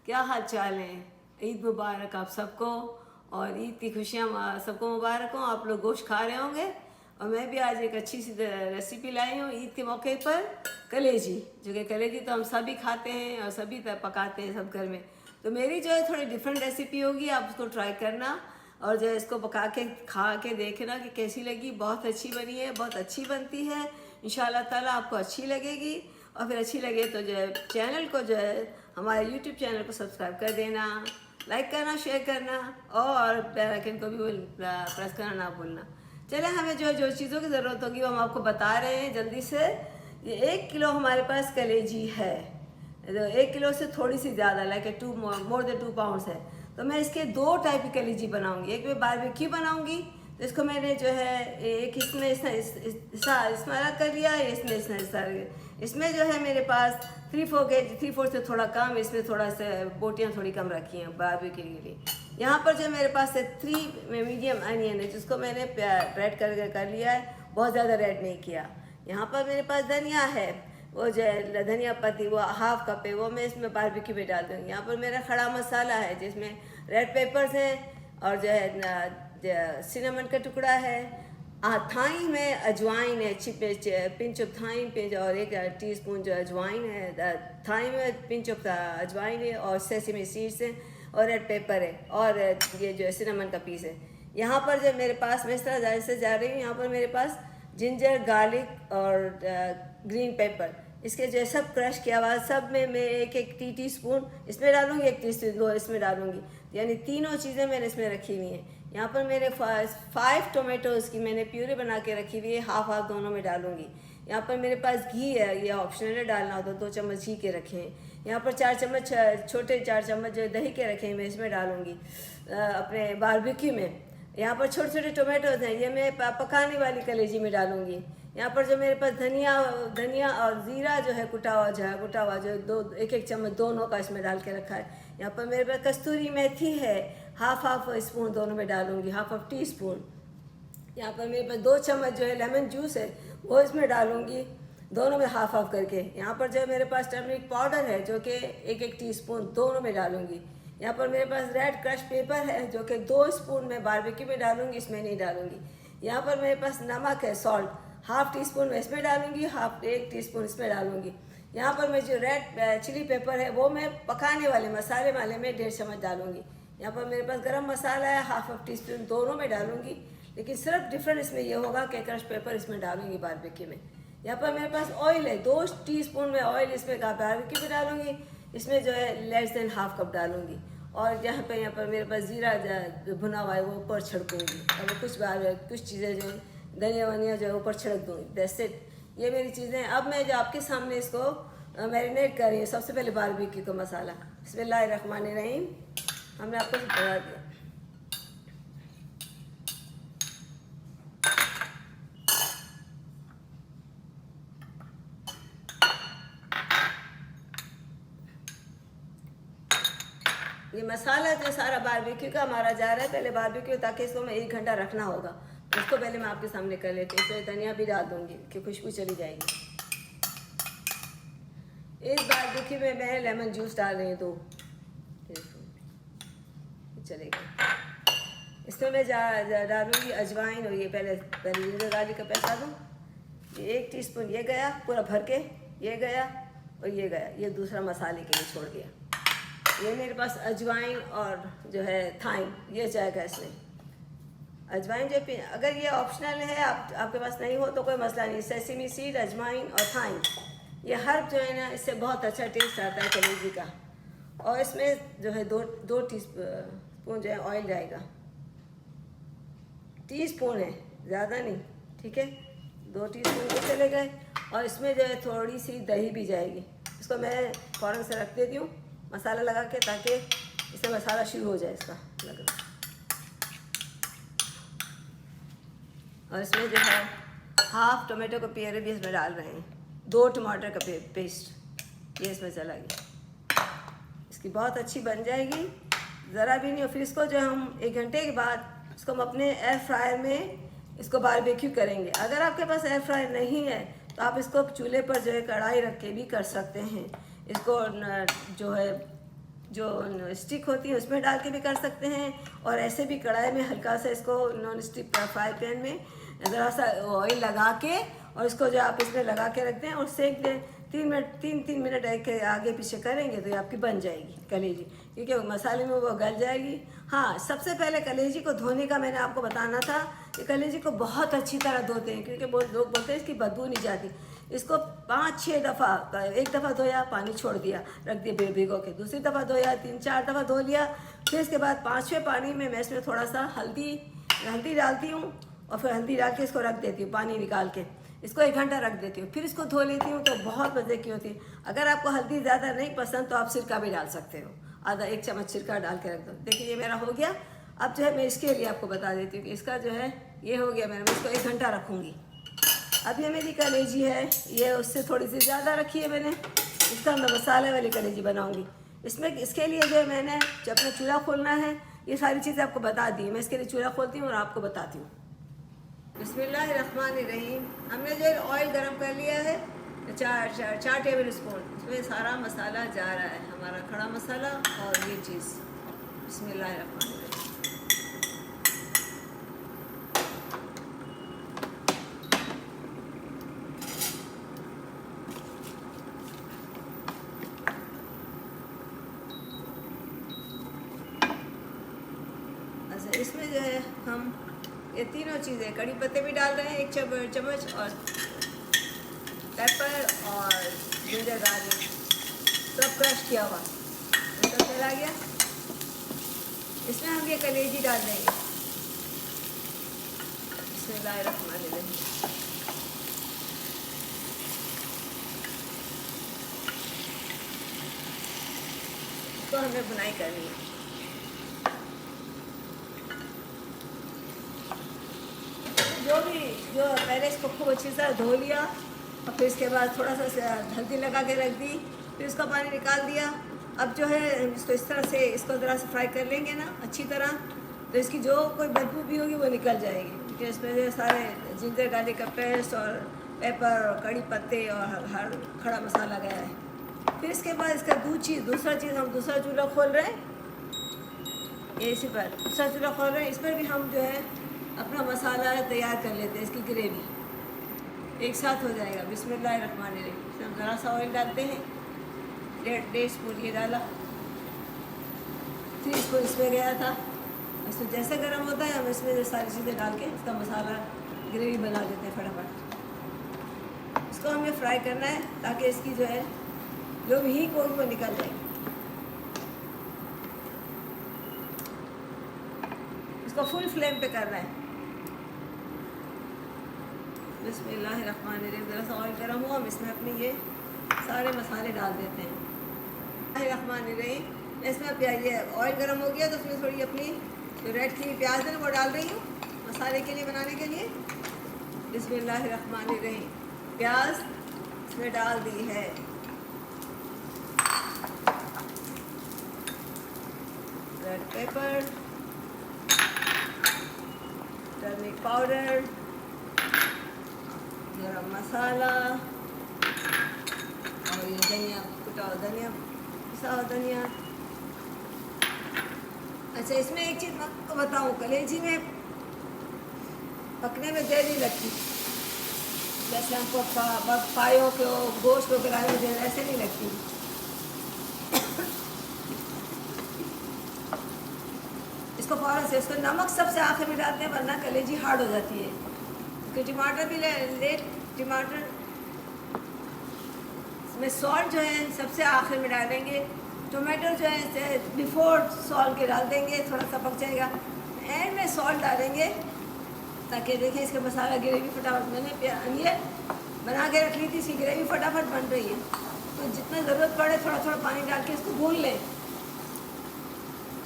क्या हाल चाल है। ईद मुबारक आप सबको, और ईद की खुशियाँ सबको मुबारक हो। आप लोग गोश्त खा रहे होंगे, और मैं भी आज एक अच्छी सी रेसिपी लाई हूँ ईद के मौके पर। कलेजी, जो कि कलेजी तो हम सभी खाते हैं और सभी पकाते हैं सब घर में। तो मेरी जो है थोड़ी डिफरेंट रेसिपी होगी, आप उसको ट्राई करना और जो है इसको पका के खा के देखना कि कैसी लगी। बहुत अच्छी बनी है, बहुत अच्छी बनती है। इंशाल्लाह ताला आपको अच्छी लगेगी, और फिर अच्छी लगे तो जो है चैनल को जो है हमारे यूट्यूब चैनल को सब्सक्राइब कर देना, लाइक करना, शेयर करना, और बेल आइकन को भी प्रेस करना ना भूलना। चले, हमें जो चीज़ों की ज़रूरत होगी वो हम आपको बता रहे हैं जल्दी से। ये 1 किलो हमारे पास कलेजी है, तो 1 किलो से थोड़ी सी ज़्यादा, लाइक मोर देन 2 पाउंड्स है। तो मैं इसके 2 टाइप की कलेजी बनाऊंगी। एक मैं बारबेक्यू बनाऊंगी, तो इसको मैंने जो है एक इसमें इसमें अलग कर लिया है, इसमें जो है मेरे पास 3/4 से थोड़ा कम, इसमें थोड़ा सा बोटियाँ थोड़ी कम रखी हैं बारबेक्यू के लिए। यहाँ पर जो मेरे पास है 3 मीडियम अनियन है, जिसको मैंने रेड कर लिया है, बहुत ज़्यादा रेड नहीं किया। यहाँ पर मेरे पास धनिया है, वो जो है धनिया पत्ती, वो 1/2 कप है, वो मैं इसमें बारबेक्यू में डाल दूँगी। यहाँ पर मेरा खड़ा मसाला है, जिसमें रेड पेपर्स है, और जो है सिनेमन का टुकड़ा है, थाई में अजवाइन है, पिंच ऑफ थाई पिंच, और 1 टीस्पून जो अजवाइन है। थाई में पिंच ऑफ अजवाइन है, और सेसमी सीड्स है, और रेड पेपर है, और ये जो है सिनेमन का पीस है। यहाँ पर जो मेरे पास, मैं इस तरह से जा रही हूँ, यहाँ पर मेरे पास जिंजर, गार्लिक और ग्रीन पेपर, इसके जो सब क्रश किया हुआ, सब में मैं एक टीस्पून इसमें डालूंगी, 1 टीस्पून 2 इसमें डालूंगी, यानी तीनों चीज़ें मैंने इसमें रखी हुई हैं। यहाँ पर मेरे 5 टोमेटोज़ की मैंने प्यूरी बना के रखी हुई है, हाफ दोनों में डालूंगी। यहाँ पर मेरे पास घी है, ये ऑप्शनल है, डालना हो तो 2 चम्मच घी के रखे हैं। यहाँ पर 4 चम्मच छोटे 4 चम्मच जो दही के रखे हैं, मैं इसमें डालूंगी अपने बारबेक्यू में। यहाँ पर छोटे छोटे टोमेटोज हैं, ये मैं पकाने वाली कलेजी में डालूंगी। यहाँ पर जो मेरे पास धनिया और ज़ीरा जो है कुटा हुआ जो 1 चम्मच दोनों का इसमें डाल के रखा है। यहाँ पर मेरे पास कस्तूरी मेथी है, हाफ स्पून दोनों में डालूंगी, हाफ टी स्पून। यहाँ पर मेरे पास 2 चम्मच जो है लेमन जूस है, वो इसमें डालूंगी, दोनों में हाफ करके। यहाँ पर जो है मेरे पास टर्मरिक पाउडर है, जो कि 1 टीस्पून दोनों में डालूंगी। यहाँ पर मेरे पास रेड क्रश पेपर है, जो कि 2 स्पून में बारबेक्यू में डालूंगी, इसमें नहीं डालूंगी। यहाँ पर मेरे पास नमक है, सॉल्ट, हाफ टीस्पून में इसमें डालूंगी, 1 टीस्पून इसमें डालूंगी। यहाँ पर मैं जो रेड चिली पेपर है, वो मैं पकाने वाले मसाले वाले में 1.5 चम्मच डालूंगी। यहाँ पर मेरे पास गरम मसाला है, हाफ टीस्पून दोनों में डालूंगी, लेकिन सिर्फ डिफरेंट इसमें ये होगा कि क्रश पेपर इसमें डालूंगी बारबेक्यू में। यहाँ पर मेरे पास ऑयल है, 2 टीस्पून में ऑयल इसमें बारबेक्यू में डालूंगी, इसमें जो है लेस देन हाफ कप डालूंगी। और यहाँ पर मेरे पास जीरा भुना हुआ है, वो ऊपर छिड़कूँगी, और कुछ चीज़ें जो धनिया वनिया जो है ऊपर छिड़क दूँगी। दैट्स इट, ये मेरी चीज़ें। अब मैं जो आपके सामने इसको मैरिनेट कर रही हूँ। सबसे पहले बारबेक्यू का मसाला, बिस्मिल्लाहिर्रहमानिर्रहीम, हमने आपको बता दिया। ये मसाला जो सारा बारबेक्यू का हमारा जा रहा है पहले बारबेक्यू, ताकि इसको मैं 1 घंटा रखना होगा। इसको पहले मैं आपके सामने कर लेती हूँ। इसमें धनिया भी डाल दूँगी कि खुशबू चली जाएगी। इस बारबेक्यू में मैं लेमन जूस डाल रही हूँ 2 चलेगा। इसमें मैं डालूँगी अजवाइन, और ये पहले जिंजर गार्लिक का पैसा दूँ। ये 1 टीस्पून ये गया पूरा भर के, ये गया और ये गया, ये दूसरा मसाले के लिए छोड़ दिया। ये मेरे पास अजवाइन और जो है थाइम, ये जाएगा इसमें। अजवाइन जो अगर ये ऑप्शनल है, आपके पास नहीं हो तो कोई मसला नहीं। सेसमी सीड, अजवाइन और थाइम, ये हर्ब जो है ना, इससे बहुत अच्छा टेस्ट आता है कलेजी का। और इसमें जो है 2 टीस्पून जो है ऑयल जाएगा, टीस्पून है, ज़्यादा नहीं, ठीक है। 2 टीस्पून के चले गए, और इसमें जो है थोड़ी सी दही भी जाएगी। इसको मैं फ़ौरन से रख देती हूँ मसाला लगा के, ताकि इससे मसाला शुरू हो जाए इसका लगना। और इसमें जो है हाफ टोमेटो का प्यूरी भी इसमें डाल रहे हैं, 2 टमाटर का पेस्ट ये इसमें चला गया। इसकी बहुत अच्छी बन जाएगी, ज़रा भी नहीं। और फिर इसको जो हम 1 घंटे के बाद इसको हम अपने एयर फ्रायर में इसको बारबेक्यू करेंगे। अगर आपके पास एयर फ्रायर नहीं है तो आप इसको चूल्हे पर जो है कढ़ाई रख के भी कर सकते हैं। इसको जो है जो स्टिक होती है उसमें डाल के भी कर सकते हैं, और ऐसे भी कढ़ाई में हल्का सा इसको नॉन स्टिक फ्राई पैन में ज़रा सा ऑयल लगा के और इसको जो आप इसमें लगा के रखते हैं और सेक दें। 3 मिनट एक आगे पीछे करेंगे तो ये आपकी बन जाएगी कलेजी, क्योंकि मसाले में वो गल जाएगी। हाँ, सबसे पहले कलेजी को धोने का मैंने आपको बताना था कि कलेजी को बहुत अच्छी तरह धोते हैं, क्योंकि बहुत लोग बोलते हैं इसकी बदबू नहीं जाती। इसको 5-6 दफ़ा, एक दफ़ा धोया पानी छोड़ दिया, रख दिया भिगो के, दूसरी दफ़ा धोया, 3-4 दफ़ा धो लिया, फिर इसके बाद 5वें पानी में मैं इसमें थोड़ा सा हल्दी डालती हूँ और फिर हल्दी डाल के इसको रख देती हूँ, पानी निकाल के इसको 1 घंटा रख देती हूँ, फिर इसको धो लेती हूँ। तो बहुत मज़े की होती है। अगर आपको हल्दी ज़्यादा नहीं पसंद तो आप सिरका भी डाल सकते हो, आधा 1 चम्मच सिरका डाल के रख दो। देखिए ये मेरा हो गया। अब जो है मैं इसके लिए आपको बता देती हूँ कि इसका जो है ये हो गया, मैं इसको 1 घंटा रखूँगी। अब ये मेरी कलेजी है, ये उससे थोड़ी सी ज़्यादा रखी है मैंने। इसका मैं मसाले वाली कलेजी बनाऊँगी। इसके लिए जो है मैंने जब अपना चूल्हा खोलना है, ये सारी चीज़ें आपको बता दी। मैं इसके लिए चूल्हा खोलती हूँ और आपको बताती हूँ। बिस्मिल्लाहिर्रहमानिर्रहीम। हमने जो ऑयल गरम कर लिया है 4 टेबल स्पून, इसमें सारा मसाला जा रहा है, हमारा खड़ा मसाला और ये चीज़। बिस्मिल्लाहिर्रहमानिर्रहीम। अच्छा, इसमें जो है हम ये तीनों चीज़ें, कड़ी पत्ते भी डाल रहे हैं 1 चम्मच, और पेपर और जिंजर गार्लिक सब क्रश किया हुआ तो चला गया। इसमें हम ये कलेजी डाल देंगे। बिस्मिल्लाहिर्रहमानिर्रहीम। तो हमें बुनाई करनी है। जो पहले इसको खूब अच्छी तरह धो लिया और फिर इसके बाद थोड़ा सा हल्दी लगा के रख दी, फिर उसका पानी निकाल दिया। अब जो है इसको इस तरह से इसको ज़रा से फ्राई कर लेंगे ना अच्छी तरह, तो इसकी जो कोई बदबू भी होगी वो निकल जाएगी, क्योंकि इसमें जो सारे जिंजर गार्लिक का पेस्ट और पेपर और कड़ी पत्ते और हर खड़ा मसाला गया है। फिर इसके बाद इसका दूसरा चीज़ हम दूसरा चूल्हा खोल रहे हैं, इसी पर दूसरा चूल्हा खोल रहे हैं। इस पर भी हम जो है अपना मसाला तैयार कर लेते हैं, इसकी ग्रेवी एक साथ हो जाएगा। बिस्मिल्लाहिर्रहमानिर्रहीम। इसमें हम ज़रा सा ऑयल डालते हैं, 1.5 स्पून ये डाला, फिर इसको इसमें गया था। इसमें जैसे गर्म होता है हम इसमें सारी चीज़ें डाल के इसका मसाला ग्रेवी बना देते हैं फटाफट। इसको हमें फ्राई करना है ताकि इसकी जो है जो भी हीट होगी वो निकल जाए। इसको फुल फ्लेम पे करना है। बिस्मिल्लाहिर्रहमानिर्रहीम। ज़रा सा ऑयल गर्म हुआ, हम इसमें अपने ये सारे मसाले डाल देते हैं। बिस्मिल्लाहिर्रहमानिर्रहीम। इसमें अब ये ऑयल गर्म हो गया तो उसमें थोड़ी अपनी जो रेड चिली प्याज है वो डाल रही हूँ मसाले के लिए बनाने के लिए। बिस्मिल्लाहिर्रहमानिर्रहीम। प्याज इसमें डाल दी है, रेड पेपर, टर्मरिक पाउडर, गरम मसाला और ये धनिया, कुटा हुआ धनिया, पिसा हुआ धनिया। अच्छा, इसमें एक चीज़ मैं आपको बताऊँ, कलेजी में पकने में देर नहीं लगती, जैसे हमको पायों को गोश्त को गलाने में देर ऐसे नहीं लगती। इसको फ़ौरन से, इसको नमक सबसे आखिर में डालते हैं वरना कलेजी हार्ड हो जाती है। क्योंकि टमाटर भी टमाटर इसमें सॉल्ट जो है सबसे आखिर में डालेंगे। टमाटर जो है बिफोर सॉल्ट के डाल देंगे, थोड़ा सा पक जाएगा, एंड में सॉल्ट डालेंगे ताकि देखें इसका मसाला ग्रेवी फटाफट। मैंने अनियन बना के रख ली थी, इसकी ग्रेवी फटाफट बन रही है, तो जितना ज़रूरत पड़े थोड़ा थोड़ा पानी डाल के इसको भून लें।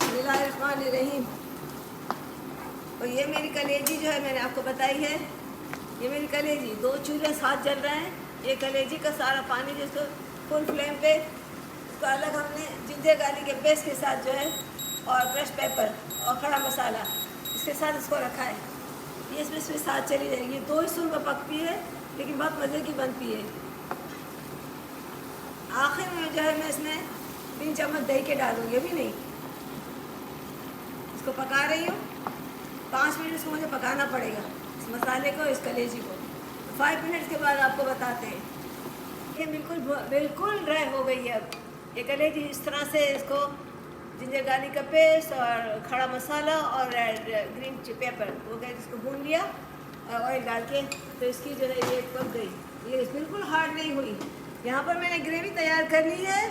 बिस्मिल्लाहिर्रहमानिर्रहीम। और ये मेरी कलेजी जो है मैंने आपको बताई है, ये मेरी कलेजी 2 चूल्हे साथ जल रहे हैं। ये कलेजी का सारा पानी जिसको फुल फ्लेम पे, उसको अलग हमने जिंजर गार्लिक के पेस्ट के साथ जो है और क्रश पेपर और खड़ा मसाला इसके साथ इसको रखा है। ये इसमें साथ चली जाएगी। 2 हिस्सों में पकती है लेकिन बहुत मज़े की बनती है। आखिर में जो है मैं इसमें 3 चम्मच दही के डालूंगी, अभी नहीं। इसको पका रही हूँ 5 मिनट, इसको मुझे पकाना पड़ेगा, इस मसाले को, इस कलेजी को। 5 मिनट के बाद आपको बताते हैं। ये बिल्कुल ड्राई हो गई है। अब ये कलेजी इस तरह से, इसको जिंजर गार्लिक का पेस्ट और खड़ा मसाला और ग्रीन पेपर वो गए, इसको भून लिया और ऑयल डाल के, तो इसकी जो है ये पक गई। ये बिल्कुल हार्ड नहीं हुई। यहाँ पर मैंने ग्रेवी तैयार कर ली है।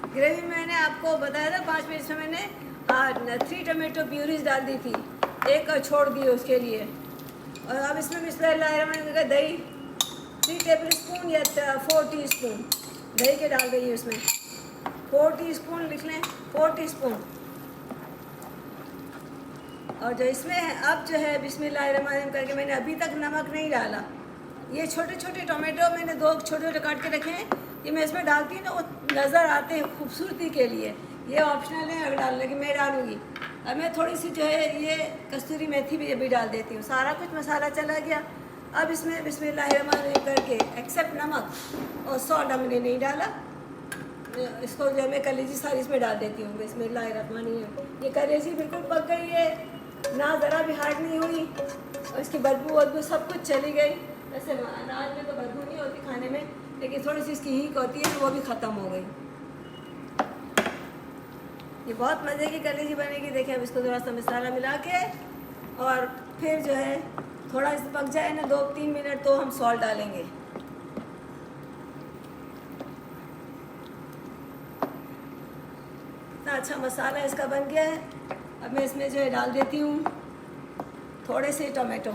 ग्रेवी मैंने आपको बताया था 5 मिनट में मैंने 3 टमाटो प्यूरीज डाल दी थी, एक और छोड़ दी उसके लिए। और अब इसमें बिस्मिल्लाहिर्रहमानिर्रहीम का दही 3 टेबल स्पून या 4 टीस्पून दही के डाल रही हूँ इसमें। 4 टीस्पून लिख लें, 4 टीस्पून। और जो इसमें है अब जो है बिस्मिल्लाहिर्रहमानिर्रहीम करके मैंने अभी तक नमक नहीं डाला। ये छोटे छोटे टोमेटो मैंने 2 छोटे छोटे काट के रखे हैं, ये मैं इसमें डालती हूँ ना, वो नज़र आते हैं खूबसूरती के लिए। ये ऑप्शनल है, अगर डालने की मैं डालूँगी। अब मैं थोड़ी सी जो है ये कस्तूरी मेथी भी अभी डाल देती हूँ। सारा कुछ मसाला चला गया। अब इसमें बिस्मिल्लाहिर्रहमानिर्रहीम करके एक्सेप्ट नमक और सॉल्ट हमने नहीं डाला, इसको जो मैं कलेजी सारी इसमें डाल देती हूँ। बिस्मिल्लाहिर्रहमानिर्रहीम। ये कलेजी बिल्कुल पक गई है, ना ज़रा भी हार्ड नहीं हुई, और इसकी बदबू सब कुछ चली गई। वैसे अनाज में तो बदबू नहीं होती खाने में, लेकिन थोड़ी सी इसकी हीक होती है, वो भी ख़त्म हो गई। ये बहुत मज़े की कलेजी बनेगी। देखिए अब इसको थोड़ा सा मसाला मिला के, और फिर जो है थोड़ा इस पक जाए ना 2-3 मिनट, तो हम सॉल्ट डालेंगे। इतना अच्छा मसाला इसका बन गया है। अब मैं इसमें जो है डाल देती हूँ थोड़े से टमाटो।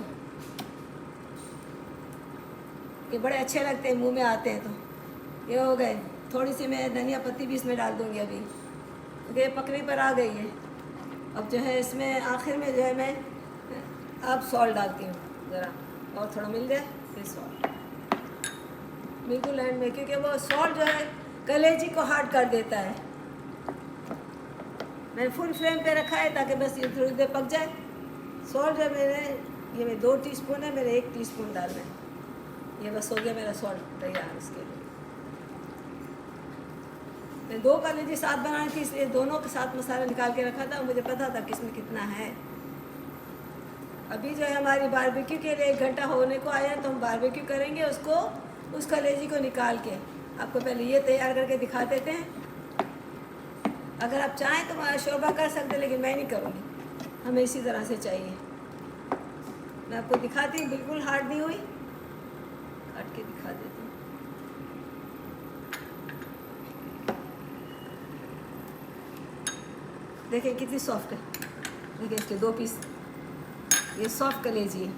ये बड़े अच्छे लगते हैं, मुंह में आते हैं। तो ये हो गए। थोड़ी सी मैं धनिया पत्ती भी इसमें डाल दूँगी अभी, क्योंकि ये पकने पर आ गई है। अब जो है इसमें आखिर में जो है मैं अब सॉल्ट डालती हूँ ज़रा, और थोड़ा मिल जाए फिर सॉल्ट बिल्कुल एंड में, क्योंकि वो सॉल्ट जो है कलेजी को हार्ड कर देता है। मैंने फुल फ्लेम पे रखा है ताकि बस ये थोड़ी देर पक जाए। सॉल्ट जो ये मैं 2 टीस्पून है, मेरे 1 टीस्पून डालना है। ये बस हो गया मेरा सॉल्ट तैयार। इसके लिए मैं 2 कलेजी साथ बनानी थी, इसलिए दोनों के साथ मसाला निकाल के रखा था। मुझे पता था किसमें कितना है। अभी जो है हमारी बारबेक्यू के लिए 1 घंटा होने को आया, तो हम बारबेक्यू करेंगे उसको, उस कलेजी को निकाल के। आपको पहले ये तैयार करके दिखा देते हैं। अगर आप चाहें तो शोरबा कर सकते हैं, लेकिन मैं नहीं करूँगी, हमें इसी तरह से चाहिए। मैं आपको दिखाती हूँ, बिल्कुल हार्ड नहीं हुई, काट के दिखा देती हूँ। देखिए कितनी सॉफ्ट है। देखिए इसके 2 पीस, ये सॉफ्ट कलेजी है।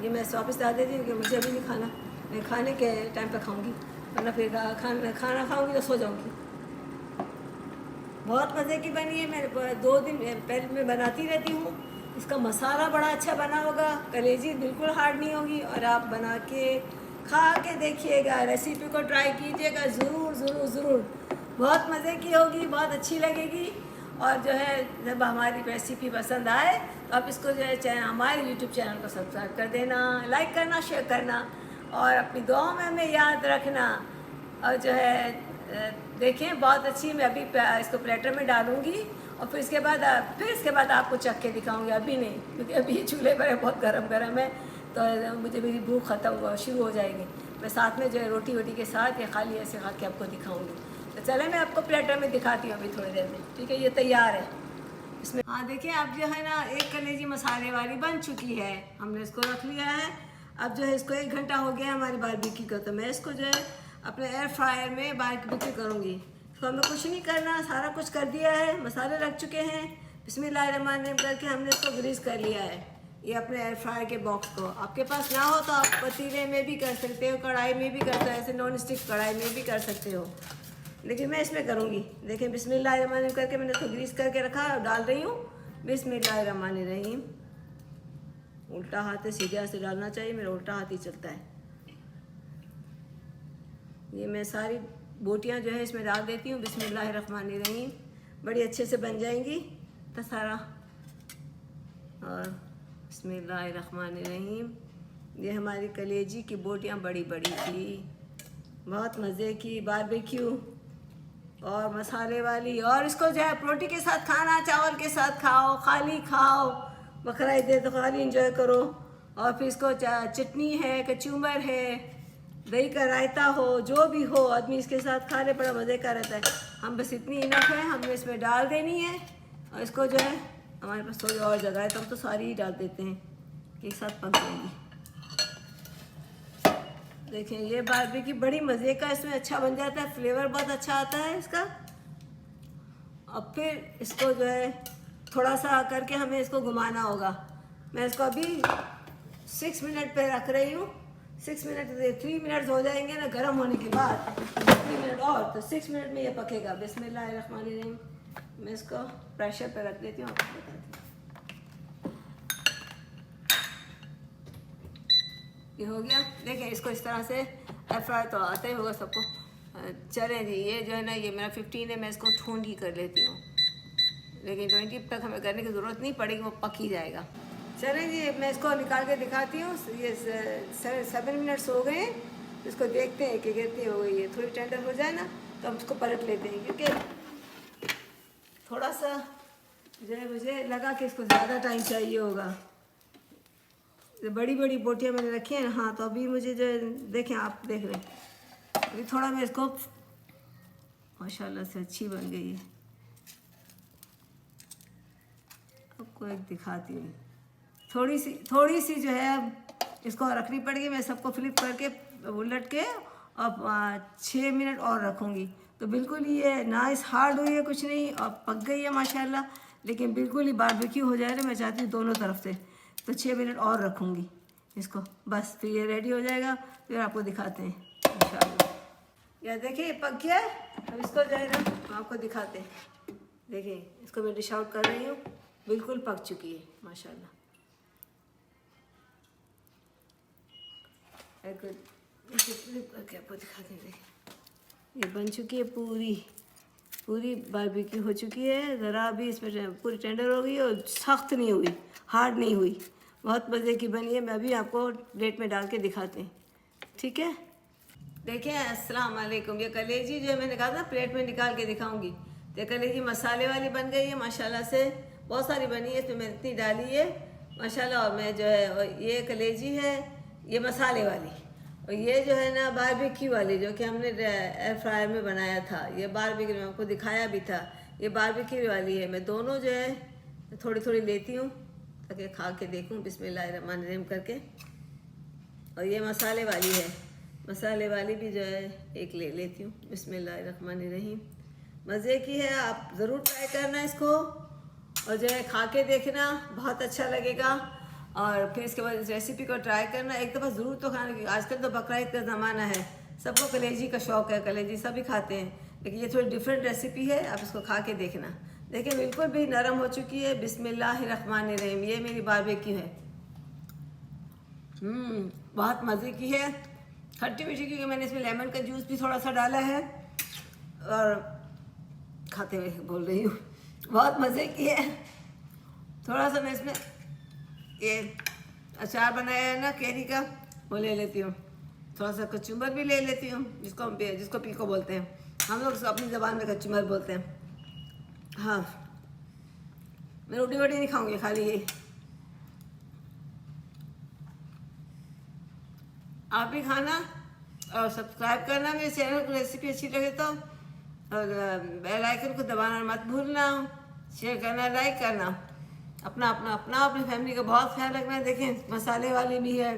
ये मैं वापस डाल देती हूँ कि मुझे अभी नहीं खाना, मैं खाने के टाइम पे खाऊंगी, वरना फिर खाना खाऊंगी तो सो जाऊंगी। बहुत मज़े की बनी है। मैं 2 दिन पहले मैं बनाती रहती हूँ। इसका मसाला बड़ा अच्छा बना होगा, कलेजी बिल्कुल हार्ड नहीं होगी। और आप बना के खा के देखिएगा, रेसिपी को ट्राई कीजिएगा ज़रूर ज़रूर ज़रूर। बहुत मज़े की होगी, बहुत अच्छी लगेगी। और जो है जब हमारी रेसिपी पसंद आए तो आप इसको जो है हमारे यूट्यूब चैनल को सब्सक्राइब कर देना, लाइक करना, शेयर करना, और अपनी दुआओं में हमें याद रखना। और जो है देखें बहुत अच्छी, मैं अभी इसको प्लेटर में डालूँगी, और फिर इसके बाद आपको चख के दिखाऊँगी। अभी नहीं, क्योंकि अभी ये चूल्हे पर है, बहुत गरम है, तो मुझे मेरी भूख ख़त्म शुरू हो जाएगी। मैं साथ में जो है रोटी वोटी के साथ या खाली ऐसे खा के आपको दिखाऊँगी। तो चले मैं आपको प्लेटर में दिखाती हूँ अभी थोड़ी देर में। ठीक है, ये तैयार है। इसमें हाँ देखिए, अब जो है ना 1 कलेजी मसाले वाली बन चुकी है। हमने इसको रख लिया है। अब जो है इसको 1 घंटा हो गया हमारी बारबेक्यू का, तो मैं इसको जो है अपने एयर फ्रायर में बारबेक्यू करूँगी। तो हमें कुछ नहीं करना, सारा कुछ कर दिया है, मसाले रख चुके हैं। बिस्मिल्लाहिर्रहमानिर्रहीम करके हमने इसको ग्रीस कर लिया है, ये अपने एयर फ्रायर के बॉक्स को। आपके पास ना हो तो आप पतीले में भी कर सकते हो, कढ़ाई में भी कर सकते हो, ऐसे नॉन स्टिक कढ़ाई में भी कर सकते हो, लेकिन मैं इसमें करूँगी। देखें बिस्मिल्लाहिर्रहमानिर्रहीम करके मैंने इसको ग्रीस करके रखा और डाल रही हूँ। बिस्मिल्लाहिर्रहमानिर्रहीम। उल्टा हाथ है, सीधे हाथ से डालना चाहिए, मेरा उल्टा हाथ ही चलता है। ये मैं सारी बोटियाँ जो है इसमें डाल देती हूँ। बिस्मिल्लाहिर्रहमानिर्रहीम। बड़ी अच्छे से बन जाएंगी तो सारा। और बिस्मिल्लाहिर्रहमानिर्रहीम। ये हमारी कलेजी की बोटियाँ बड़ी बड़ी थी, बहुत मज़े की बारबेक्यू। और मसाले वाली। और इसको जो है रोटी के साथ खाना, चावल के साथ खाओ, खाली खाओ, बकरा ईद है तो खाली इंजॉय करो। और फिर इसको चटनी है, कचूमर है, दही का रायता हो, जो भी हो, आदमी इसके साथ खा ले, बड़ा मज़े का रहता है। हम बस इतनी इनफ है, हमने इसमें डाल देनी है। और इसको जो है, हमारे पास थोड़ी और जगह है तो हम तो सारी ही डाल देते हैं, एक साथ पक जाएंगी। देखें ये बारबेक्यू बड़ी मज़े का इसमें अच्छा बन जाता है, फ्लेवर बहुत अच्छा आता है इसका। अब फिर इसको जो है थोड़ा सा करके हमें इसको घुमाना होगा। मैं इसको अभी 6 मिनट पे रख रही हूँ। 6 मिनट, 3 मिनट हो जाएंगे ना गर्म होने के बाद, 3 मिनट और, तो 6 मिनट में ये पकेगा। बिस्मिल्लाहिर्रहमानिर्रहीम। मैं इसको प्रेशर पे रख देती हूँ, आपको बताती हूँ। ये हो गया। देखें इसको इस तरह से एयर फ्राई तो आता ही होगा सबको। चलें जी, ये जो है ना, ये मेरा 15 है, मैं इसको ठंड ही कर लेती हूँ, लेकिन 20 तक हमें करने की ज़रूरत नहीं पड़ेगी, वो पक ही जाएगा। चलें जी, मैं इसको निकाल के दिखाती हूँ। ये 7 मिनट्स हो गए हैं, इसको देखते हैं कि कितनी हो गई है। थोड़ी टेंडर हो जाए ना तो हम इसको पलट लेते हैं, क्योंकि थोड़ा सा जो है मुझे लगा कि इसको ज़्यादा टाइम चाहिए होगा। बड़ी बड़ी बोटियाँ मैंने रखी हैं। हाँ, तो अभी मुझे जो है, देखें आप देख रहे हैं, अभी थोड़ा मैं इसको माशाल्लाह से अच्छी बन गई है। आपको एक दिखाती हूँ, थोड़ी सी जो है अब इसको रखनी पड़ेगी। मैं सबको फ्लिप करके उलट के अब 6 मिनट और रखूँगी, तो बिल्कुल ये नाइस हार्ड हुई है, कुछ नहीं, और पक गई है माशाल्लाह। लेकिन बिल्कुल ही बारबेक्यू हो जाए ना, मैं चाहती हूँ दोनों तरफ से, तो 6 मिनट और रखूँगी इसको, बस फिर ये रेडी हो जाएगा। फिर आपको दिखाते हैं इंशाल्लाह। या देखिए ये पक गया है। अब इसको जो है ना आपको दिखाते हैं। देखिए इसको मैं डिश आउट कर रही हूँ, बिल्कुल पक चुकी है माशाल्लाह। करके आपको दिखाते हैं। ये बन चुकी है, पूरी बारबेक्यू हो चुकी है। ज़रा भी इसमें पूरी टेंडर हो गई और सख्त नहीं हुई, हार्ड नहीं हुई, बहुत मज़े की बनी है। मैं अभी आपको प्लेट में डाल के दिखाते हैं, ठीक है। देखिए अस्सलाम वालेकुम। ये कलेजी जो है मैंने कहा था प्लेट में निकाल के दिखाऊंगी, तो कलेजी मसाले वाली बन गई है माशाल्लाह से, बहुत सारी बनी है, इसमें मैंने इतनी डाली है माशाल्लाह। और मैं जो है ये कलेजी है, ये मसाले वाली, और ये जो है ना बारबेक्यू वाली, जो कि हमने एयर फ्रायर में बनाया था। ये बारबेक्यू में आपको दिखाया भी था, ये बारबेक्यू वाली है। मैं दोनों जो है थोड़ी थोड़ी लेती हूँ ताकि खा के देखूँ बिस्मिल्लाहिर्रहमानिर्रहीम करके। और ये मसाले वाली है, मसाले वाली भी जो है एक ले लेती हूँ बिस्मिल्लाहिर्रहमानिर्रहीम। मज़े की है, आप ज़रूर ट्राई करना इसको, और जो है खा के देखना, बहुत अच्छा लगेगा। और फिर इसके बाद इस रेसिपी को ट्राई करना एक दफ़ा ज़रूर तो खाना, क्योंकि आजकल तो बकरा ईद का ज़माना है, सबको कलेजी का शौक़ है, कलेजी सभी खाते हैं, लेकिन ये थोड़ी डिफरेंट रेसिपी है, आप इसको खा के देखना। देखिए बिल्कुल भी नरम हो चुकी है। बिस्मिल्लाहिर्रहमानिर्रहीम। ये मेरी बारबेक्यू है, बहुत मज़े की है, खट्टी मीठी, क्योंकि मैंने इसमें लेमन का जूस भी थोड़ा सा डाला है। और खाते हुए बोल रही हूँ, बहुत मज़े की है। थोड़ा सा मैं इसमें ये अचार बनाया है ना कैरी का, वो ले लेती हूँ। थोड़ा सा कचुम्बर भी ले लेती हूँ, जिसको पीको बोलते हैं, हम लोग अपनी ज़बान में कचुम्बर बोलते हैं। हाँ, मैं रोटी वोटी नहीं खाऊंगी, खाली ये। आप भी खाना और सब्सक्राइब करना मेरे चैनल को, रेसिपी अच्छी लगे तो, और बेल आइकन को दबाना मत भूलना, शेयर करना, लाइक करना। अपनी फैमिली का बहुत ख्याल रखना। देखें मसाले वाली भी है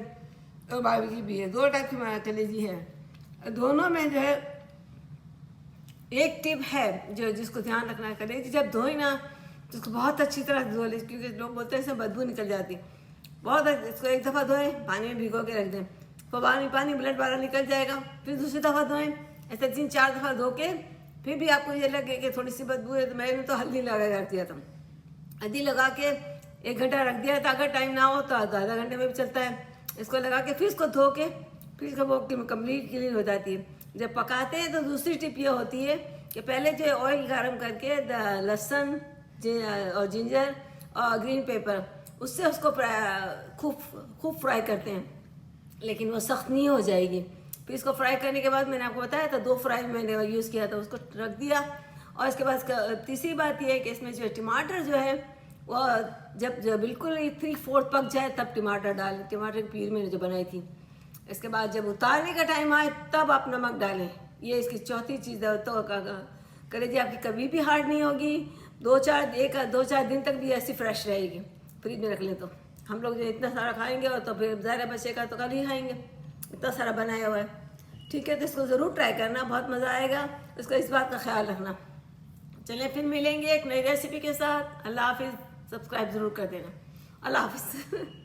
और बारबेक्यू भी है, दो टाइप की कलेजी है। दोनों में जो है एक टिप है जिसको ध्यान रखना है, कलेजी जब धोई ना तो उसको बहुत अच्छी तरह धो ले, क्योंकि लोग बोलते हैं इसमें बदबू निकल जाती। बहुत इसको एक दफ़ा धोएं, पानी में भिगो के रख दें, तो पानी ब्लड बाहर निकल जाएगा। फिर दूसरी दफ़ा धोएं, ऐसे 3-4 दफ़ा धो के, फिर भी आपको ये लगे कि थोड़ी सी बदबू है, तो मैंने तो हल्दी लगा करती है, हल्दी लगा के 1 घंटा रख दिया था। अगर टाइम ना हो तो आधा घंटे में भी चलता है। इसको लगा के फिर इसको धो के, फिर इसका वो कम्प्लीट क्लीन हो जाती है। जब पकाते हैं तो दूसरी टिप ये होती है कि पहले जो ऑयल गर्म करके लहसुन और जिंजर और ग्रीन पेपर, उससे उसको खूब फ्राई करते हैं, लेकिन वो सख्त नहीं हो जाएगी। फिर इसको फ्राई करने के बाद मैंने आपको बताया था 2 फ्राई मैंने यूज़ किया था, उसको रख दिया। और इसके बाद तीसरी बात यह है कि इसमें जो टमाटर जो है वो जब बिल्कुल 3/4 पक जाए तब टमाटर डालें। टमाटर की प्यूरी मैंने जो बनाई थी, इसके बाद जब उतारने का टाइम आए तब आप नमक डालें। ये इसकी चौथी चीज़ है। तो कलेजी आपकी कभी भी हार्ड नहीं होगी, 2-4 दिन तक भी ऐसी फ्रेश रहेगी। फ्रिज में रख लें तो हम लोग जो इतना सारा खाएंगे और तो फिर ज़्यादा बचेगा तो कल ही खाएंगे, इतना सारा बनाया हुआ है। ठीक है, तो इसको ज़रूर ट्राई करना, बहुत मज़ा आएगा। इसको इस बात का ख्याल रखना। चलिए फिर मिलेंगे एक नई रेसिपी के साथ। अल्लाह हाफिज़। सब्सक्राइब ज़रूर कर देना। अल्लाह हाफिज़।